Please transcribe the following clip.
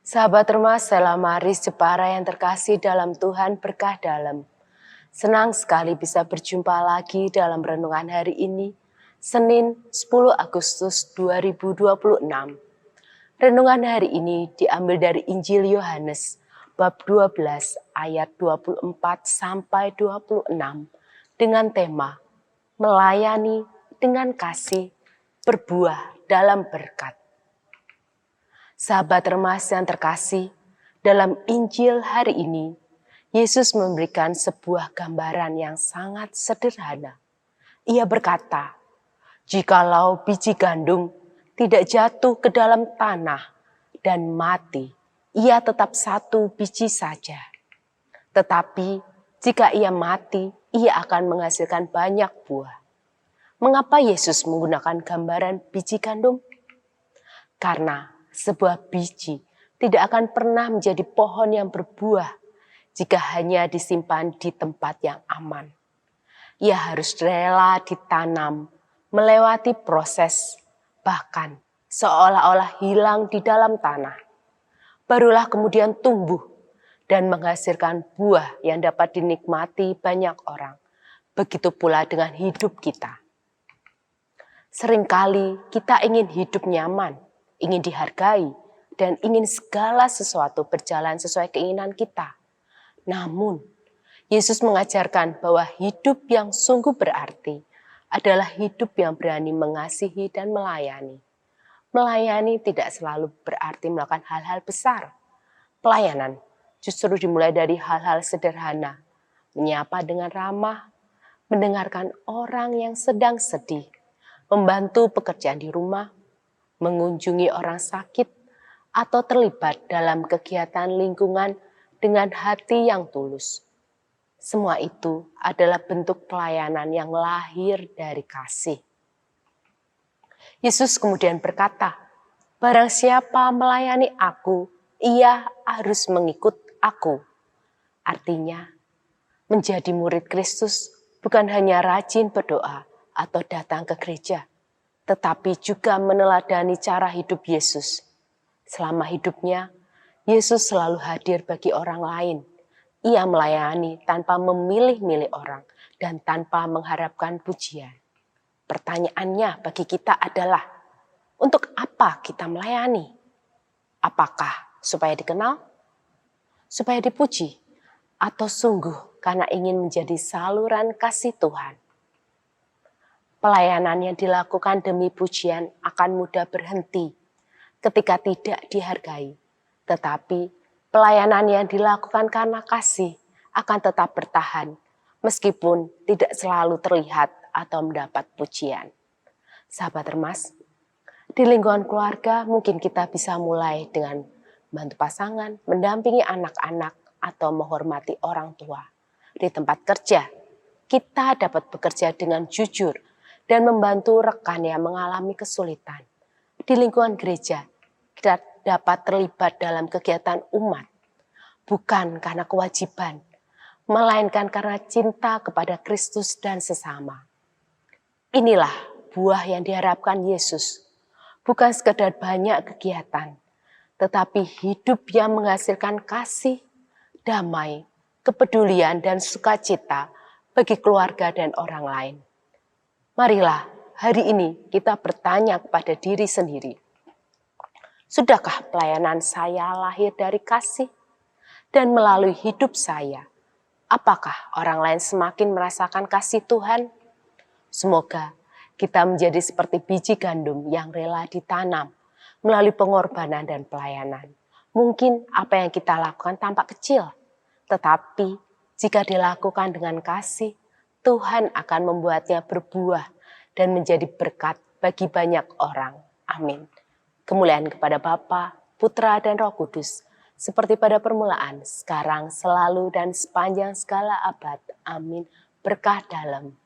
Sahabat Remas Selamaris Jepara yang terkasih dalam Tuhan, berkah dalam. Senang sekali bisa berjumpa lagi dalam renungan hari ini, Senin 10 Agustus 2026. Renungan hari ini diambil dari Injil Yohanes, bab 12 ayat 24 sampai 26, dengan tema melayani dengan kasih, berbuah dalam berkat. Sahabat Remas yang terkasih, dalam Injil hari ini, Yesus memberikan sebuah gambaran yang sangat sederhana. Ia berkata, jikalau biji gandum tidak jatuh ke dalam tanah dan mati, ia tetap satu biji saja. Tetapi jika ia mati, ia akan menghasilkan banyak buah. Mengapa Yesus menggunakan gambaran biji gandum? Karena sebuah biji tidak akan pernah menjadi pohon yang berbuah jika hanya disimpan di tempat yang aman. Ia harus rela ditanam, melewati proses, bahkan seolah-olah hilang di dalam tanah. Barulah kemudian tumbuh dan menghasilkan buah yang dapat dinikmati banyak orang. Begitu pula dengan hidup kita. Seringkali kita ingin hidup nyaman, ingin dihargai, dan ingin segala sesuatu berjalan sesuai keinginan kita. Namun, Yesus mengajarkan bahwa hidup yang sungguh berarti adalah hidup yang berani mengasihi dan melayani. Melayani tidak selalu berarti melakukan hal-hal besar. Pelayanan justru dimulai dari hal-hal sederhana, menyapa dengan ramah, mendengarkan orang yang sedang sedih, membantu pekerjaan di rumah, mengunjungi orang sakit, atau terlibat dalam kegiatan lingkungan dengan hati yang tulus. Semua itu adalah bentuk pelayanan yang lahir dari kasih. Yesus kemudian berkata, barang siapa melayani aku, ia harus mengikut aku. Artinya, menjadi murid Kristus bukan hanya rajin berdoa atau datang ke gereja, tetapi juga meneladani cara hidup Yesus. Selama hidupnya, Yesus selalu hadir bagi orang lain. Ia melayani tanpa memilih-milih orang dan tanpa mengharapkan pujian. Pertanyaannya bagi kita adalah, untuk apa kita melayani? Apakah supaya dikenal? Supaya dipuji? Atau sungguh karena ingin menjadi saluran kasih Tuhan? Pelayanan yang dilakukan demi pujian akan mudah berhenti ketika tidak dihargai. Tetapi pelayanan yang dilakukan karena kasih akan tetap bertahan meskipun tidak selalu terlihat atau mendapat pujian. Sahabat Remas, di lingkungan keluarga mungkin kita bisa mulai dengan bantu pasangan, mendampingi anak-anak, atau menghormati orang tua. Di tempat kerja, kita dapat bekerja dengan jujur dan membantu rekan yang mengalami kesulitan. Di lingkungan gereja, kita dapat terlibat dalam kegiatan umat, bukan karena kewajiban, melainkan karena cinta kepada Kristus dan sesama. Inilah buah yang diharapkan Yesus, bukan sekedar banyak kegiatan, tetapi hidup yang menghasilkan kasih, damai, kepedulian, dan sukacita bagi keluarga dan orang lain. Marilah hari ini kita bertanya kepada diri sendiri, sudahkah pelayanan saya lahir dari kasih? Dan melalui hidup saya, apakah orang lain semakin merasakan kasih Tuhan? Semoga kita menjadi seperti biji gandum yang rela ditanam melalui pengorbanan dan pelayanan. Mungkin apa yang kita lakukan tampak kecil, tetapi jika dilakukan dengan kasih, Tuhan akan membuatnya berbuah dan menjadi berkat bagi banyak orang. Amin. Kemuliaan kepada Bapa, Putra, dan Roh Kudus, seperti pada permulaan, sekarang, selalu, dan sepanjang segala abad. Amin. Berkah dalam.